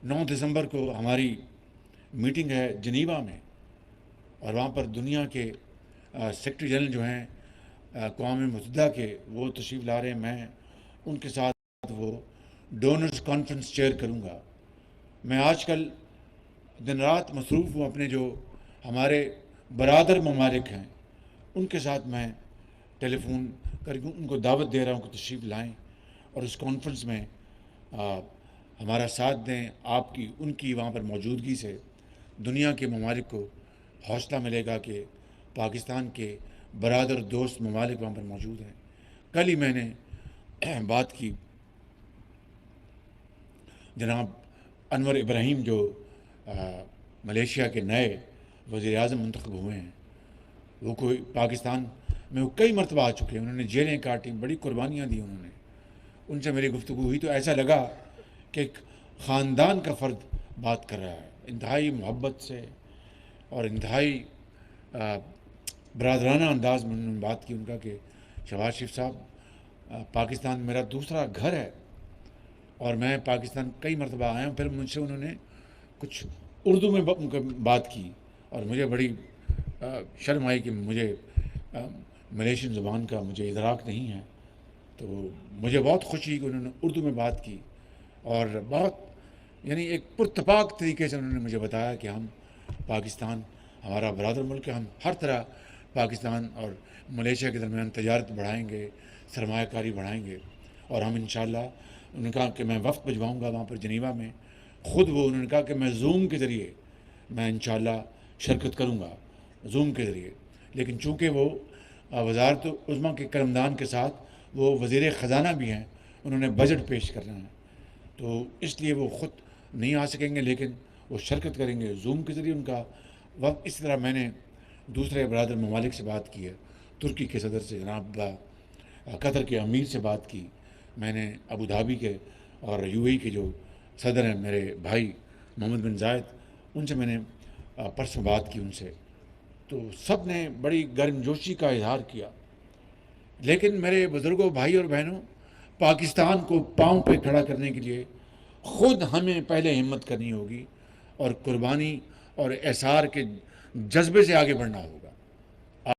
9 دسمبر کو ہماری میٹنگ ہے جنیوا میں، اور وہاں پر دنیا کے سیکرٹری جنرل جو ہیں اقوام متحدہ کے، وہ تشریف لا رہے ہیں. میں ان کے ساتھ وہ ڈونرز کانفرنس چیئر کروں گا. میں آج کل دن رات مصروف ہوں، اپنے جو ہمارے برادر ممالک ہیں ان کے ساتھ میں ٹیلی فون کر کے ان کو دعوت دے رہا ہوں کہ تشریف لائیں اور اس کانفرنس میں ہمارا ساتھ دیں. آپ کی ان کی وہاں پر موجودگی سے دنیا کے ممالک کو حوصلہ ملے گا کہ پاکستان کے برادر دوست ممالک وہاں پر موجود ہیں. کل ہی میں نے بات کی جناب انور ابراہیم جو ملیشیا کے نئے وزیر اعظم منتخب ہوئے ہیں، وہ کوئی پاکستان میں وہ کئی مرتبہ آ چکے ہیں. انہوں نے جیلیں کاٹی، بڑی قربانیاں دی انہوں نے. ان سے میری گفتگو ہوئی تو ایسا لگا کہ ایک خاندان کا فرد بات کر رہا ہے، انتہائی محبت سے اور انتہائی برادرانہ انداز میں انہوں نے بات کی. ان کا کہ شہباز شریف صاحب، پاکستان میرا دوسرا گھر ہے اور میں پاکستان کئی مرتبہ آیا ہوں. پھر مجھ سے انہوں نے کچھ اردو میں بات کی اور مجھے بڑی شرم آئی کہ مجھے ملیشین زبان کا مجھے ادراک نہیں ہے. تو مجھے بہت خوشی کہ انہوں نے اردو میں بات کی اور بہت یعنی ایک پرتپاک طریقے سے انہوں نے مجھے بتایا کہ ہم پاکستان ہمارا برادر ملک ہے، ہم ہر طرح پاکستان اور ملیشیا کے درمیان تجارت بڑھائیں گے، سرمایہ کاری بڑھائیں گے. اور ہم انشاءاللہ انہوں نے کہا کہ میں وفد بھجواؤں گا وہاں پر جنیوا میں. خود وہ انہوں نے کہا کہ میں زوم کے ذریعے میں انشاءاللہ شرکت کروں گا، زوم کے ذریعے. لیکن چونکہ وہ وزارت عظمیٰ کے قلمدان کے ساتھ وہ وزیر خزانہ بھی ہیں، انہوں نے بجٹ پیش کرنا ہے، تو اس لیے وہ خود نہیں آ سکیں گے، لیکن وہ شرکت کریں گے زوم کے ذریعے. ان کا وقت اس طرح میں نے دوسرے برادر ممالک سے بات کی ہے، ترکی کے صدر سے، جناب قطر کے امیر سے بات کی. میں نے ابو دھابی کے اور یو اے ای کے جو صدر ہیں میرے بھائی محمد بن زائد، ان سے میں نے پرسوں بات کی ان سے. تو سب نے بڑی گرم جوشی کا اظہار کیا. لیکن میرے بزرگوں، بھائی اور بہنوں، پاکستان کو پاؤں پہ کھڑا کرنے کے لیے خود ہمیں پہلے ہمت کرنی ہوگی اور قربانی اور احسار کے جذبے سے آگے بڑھنا ہوگا.